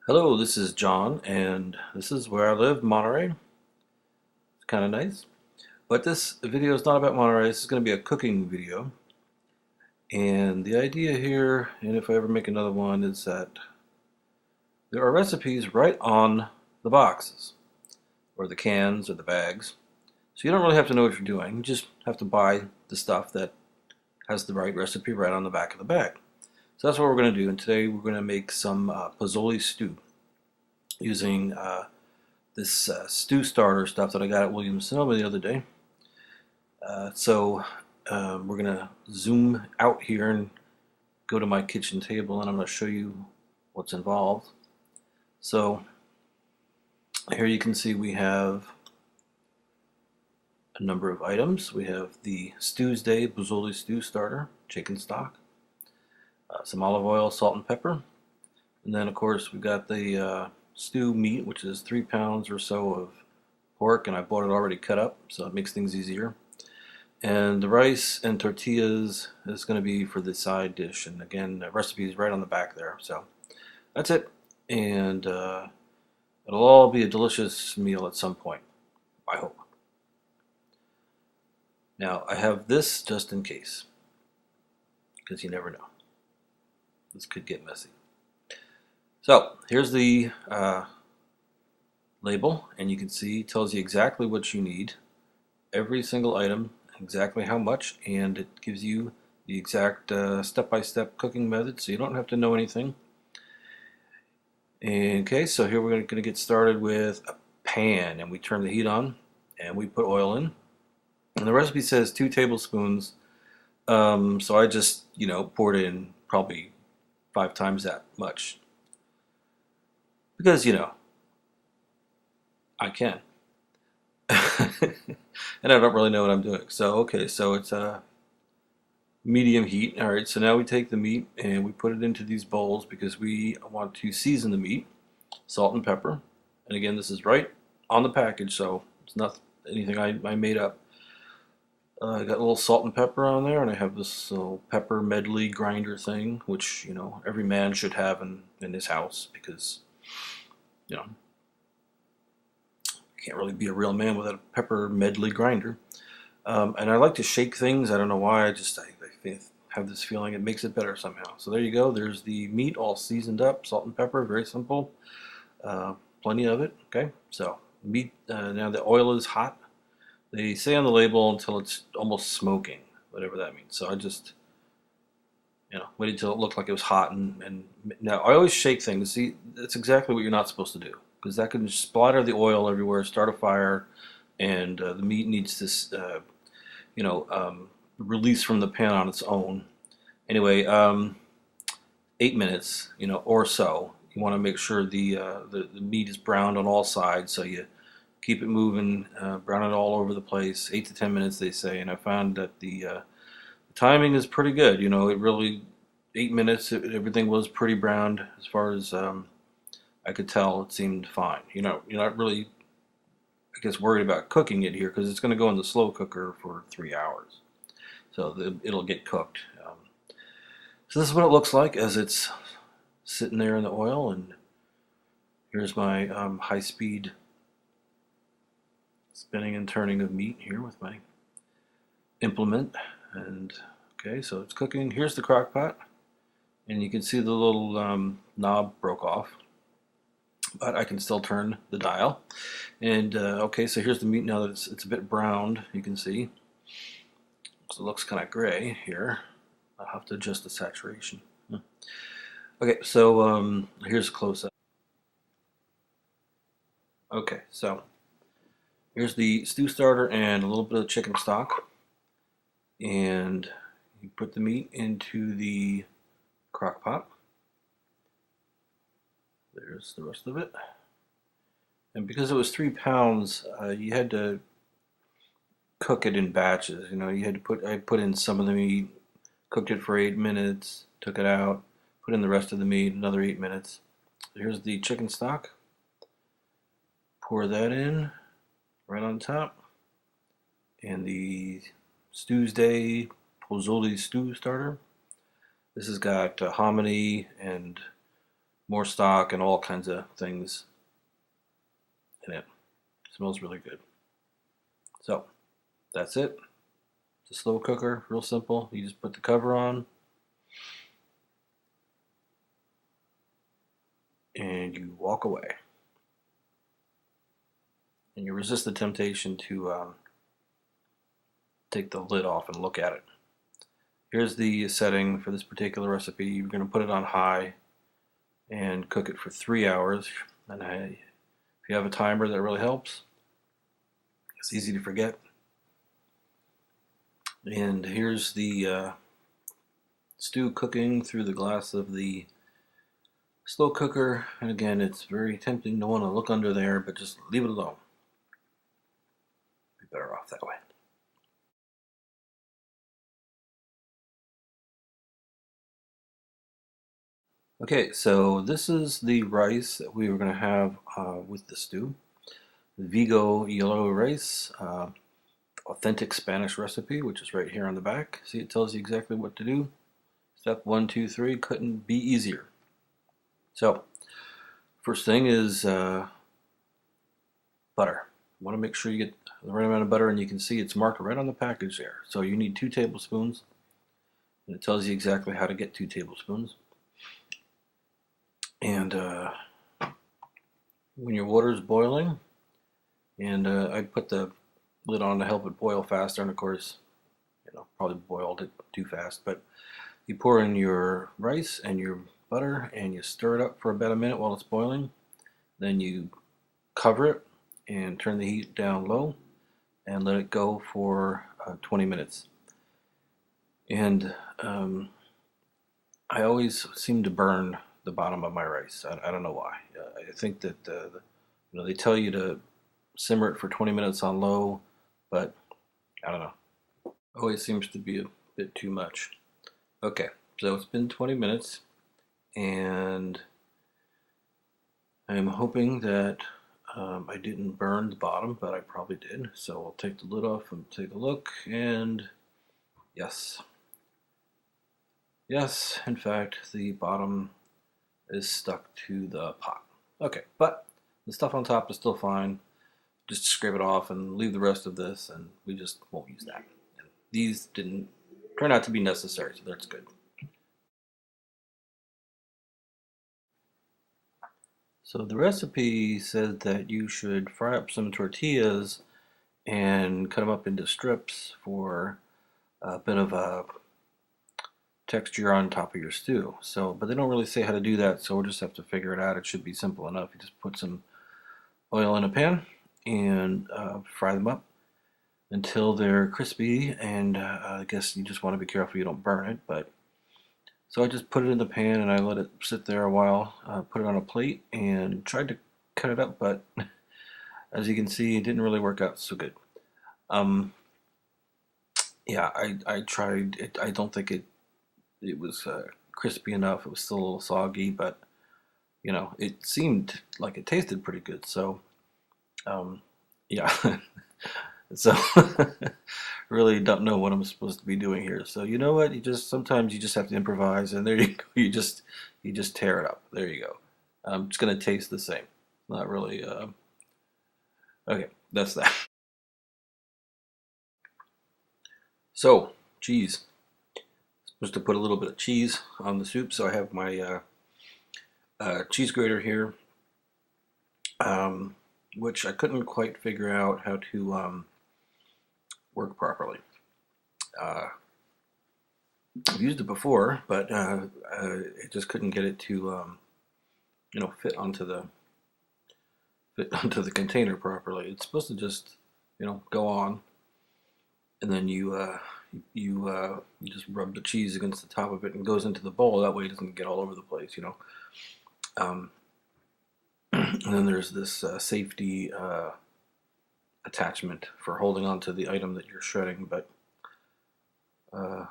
Hello, this is John, and this is where I live, Monterey. It's kind of nice. But this video is not about Monterey. This is going to be a cooking video. And the idea here, and if I ever make another one, is that there are recipes right on the boxes, or the cans, or the bags. So you don't really have to know what you're doing. You just have to buy the stuff that has the right recipe right on the back of the bag. So that's what we're going to do. And today we're going to make some pozole stew using this stew starter stuff that I got at Williams Sonoma the other day. We're going to zoom out here and go to my kitchen table, and I'm going to show you what's involved. So here you can see we have a number of items. We have the Stewsday Pozole Stew starter, chicken stock, some olive oil, salt and pepper, and then of course we've got the stew meat, which is 3 pounds or so of pork, and I bought it already cut up, so it makes things easier. And the rice and tortillas is going to be for the side dish, and again, the recipe is right on the back there. So that's it, and it'll all be a delicious meal at some point, I hope. Now, I have this just in case, because you never know. This could get messy. So here's the label, and you can see it tells you exactly what you need, every single item, exactly how much, and it gives you the exact step-by-step cooking method, so you don't have to know anything. Okay, so here we're going to get started with a pan, and we turn the heat on, and we put oil in. And the recipe says 2 tablespoons, so I just, poured in probably 5 times that much. Because, I can. And I don't really know what I'm doing. So, okay, so it's a medium heat. All right, so now we take the meat and we put it into these bowls because we want to season the meat, salt and pepper. And again, this is right on the package, so it's not anything I made up. I got a little salt and pepper on there, and I have this little pepper medley grinder thing, which, every man should have in his house because, can't really be a real man without a pepper medley grinder. And I like to shake things. I don't know why. I have this feeling it makes it better somehow. So there you go. There's the meat all seasoned up, salt and pepper, very simple. Plenty of it. Okay. So meat. Now the oil is hot. They say on the label until it's almost smoking, whatever that means. So I just, waited until it looked like it was hot. And now I always shake things. See, that's exactly what you're not supposed to do, because that can splatter the oil everywhere, start a fire, and the meat needs to, release from the pan on its own. Anyway, 8 minutes, or so. You want to make sure the meat is browned on all sides, so you keep it moving, brown it all over the place. 8 to 10 minutes, they say, and I found that the timing is pretty good. It really 8 minutes. Everything was pretty browned as far as I could tell. It seemed fine. You're not really, I guess, worried about cooking it here because it's going to go in the slow cooker for 3 hours, so it'll get cooked. So this is what it looks like as it's sitting there in the oil, and here's my high-speed spinning and turning of meat here with my implement. And okay, so it's cooking. Here's the crock pot, and you can see the little knob broke off, but I can still turn the dial. And okay, so here's the meat now that it's a bit browned. You can see, so it looks kind of gray here. I'll have to adjust the saturation. Okay, so here's a close-up. Okay, so here's the stew starter and a little bit of chicken stock, and you put the meat into the crock pot. There's the rest of it. And because it was 3 pounds, you had to cook it in batches. You had to I put in some of the meat, cooked it for 8 minutes, took it out, put in the rest of the meat, another 8 minutes. Here's the chicken stock. Pour that in right on top. And the Stewsday Pozole Stew starter. This has got hominy and more stock and all kinds of things in it. It smells really good. So that's it. It's a slow cooker, real simple. You just put the cover on and you walk away. And you resist the temptation to take the lid off and look at it. Here's the setting for this particular recipe. You're going to put it on high and cook it for 3 hours. And if you have a timer, that really helps. It's easy to forget. And here's the stew cooking through the glass of the slow cooker. And again, it's very tempting to want to look under there, but just leave it alone. Be better off that way. Okay, so this is the rice that we were going to have with the stew. Vigo yellow rice, authentic Spanish recipe, which is right here on the back. See, it tells you exactly what to do. Step 1, 2, 3, couldn't be easier. So, first thing is butter. You want to make sure you get the right amount of butter, and you can see it's marked right on the package there. So you need 2 tablespoons, and it tells you exactly how to get 2 tablespoons. And when your water is boiling, and I put the lid on to help it boil faster, and of course, probably boiled it too fast, but you pour in your rice and your butter, and you stir it up for about a minute while it's boiling. Then you cover it and turn the heat down low and let it go for 20 minutes. And I always seem to burn the bottom of my rice. I don't know why. I think that they tell you to simmer it for 20 minutes on low, but I don't know. Always seems to be a bit too much. Okay, so it's been 20 minutes, and I'm hoping that I didn't burn the bottom, but I probably did. So I'll take the lid off and take a look, and yes. Yes, in fact, the bottom is stuck to the pot. Okay, but the stuff on top is still fine. Just scrape it off and leave the rest of this, and we just won't use that. And these didn't turn out to be necessary, so that's good. So the recipe said that you should fry up some tortillas and cut them up into strips for a bit of a texture on top of your stew. So, but they don't really say how to do that, so we'll just have to figure it out. It should be simple enough. You just put some oil in a pan and fry them up until they're crispy, and I guess you just want to be careful you don't burn it. But so I just put it in the pan and I let it sit there a while, put it on a plate, and tried to cut it up, but as you can see, it didn't really work out so good. Yeah, I tried it. I don't think it was crispy enough. It was still a little soggy, but it seemed like it tasted pretty good. So yeah. So really don't know what I'm supposed to be doing here. So you know what? Sometimes you just have to improvise, and there you go. You just tear it up. There you go. It's gonna taste the same. Not really. Okay, that's that. So cheese. Supposed to put a little bit of cheese on the soup. So I have my cheese grater here, which I couldn't quite figure out how to work properly. I've used it before, but it just couldn't get it to fit onto the container properly. It's supposed to just go on, and then you just rub the cheese against the top of it and it goes into the bowl. That way it doesn't get all over the place. And then there's this safety attachment for holding on to the item that you're shredding, but I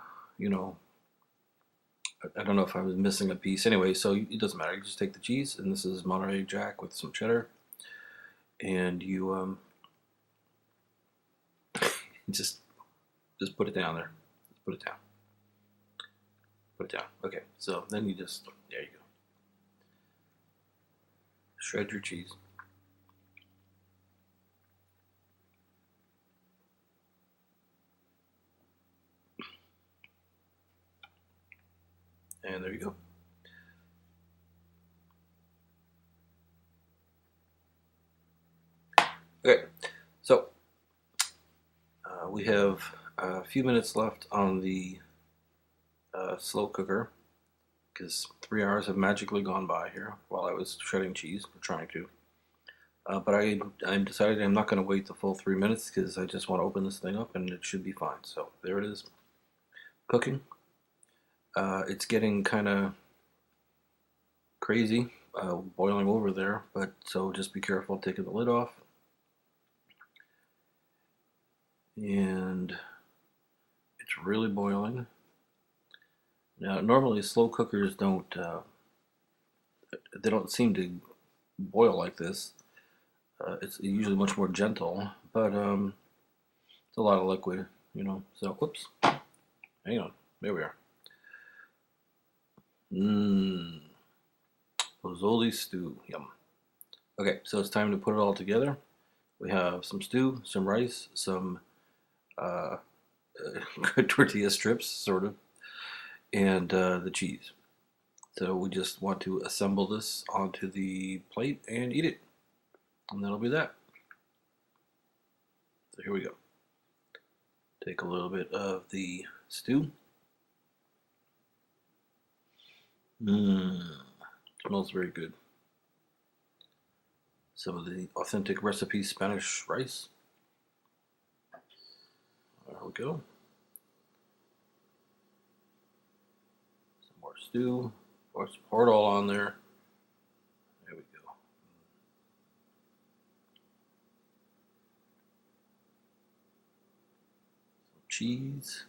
don't know if I was missing a piece. Anyway, so it doesn't matter. You just take the cheese, and this is Monterey Jack with some cheddar, and you just put it down there. Just put it down. Put it down. Okay, so then there you go. shred your cheese. And there you go. Okay, so we have a few minutes left on the slow cooker because 3 hours have magically gone by here while I was shredding cheese, or trying to. But I'm decided I'm not going to wait the full 3 minutes because I just want to open this thing up and it should be fine. So there it is, cooking. It's getting kind of crazy, boiling over there, but so just be careful taking the lid off. And it's really boiling. Now, normally slow cookers don't seem to boil like this. It's usually much more gentle, but it's a lot of liquid, you know. So, whoops, hang on, there we are. Pozole Stew, yum. Okay, so it's time to put it all together. We have some stew, some rice, some tortilla strips, sort of, and the cheese. So we just want to assemble this onto the plate and eat it. And that'll be that. So here we go. Take a little bit of the stew. Smells very good. Some of the authentic recipe Spanish rice. There we go. Some more stew. Of course, pour it all on there. There we go. Some cheese.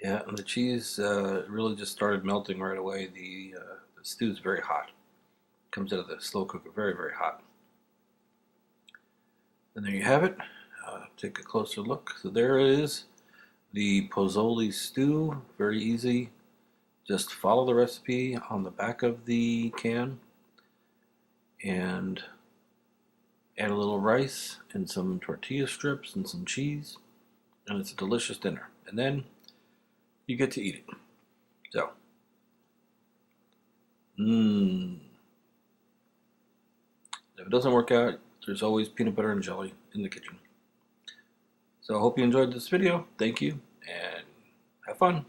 Yeah, and the cheese really just started melting right away. The stew is very hot. Comes out of the slow cooker, very, very hot. And there you have it. Take a closer look. So there it is, the Pozole Stew. Very easy. Just follow the recipe on the back of the can and add a little rice and some tortilla strips and some cheese, and it's a delicious dinner. And then you get to eat it. So, if it doesn't work out, there's always peanut butter and jelly in the kitchen. So I hope you enjoyed this video. Thank you, and have fun.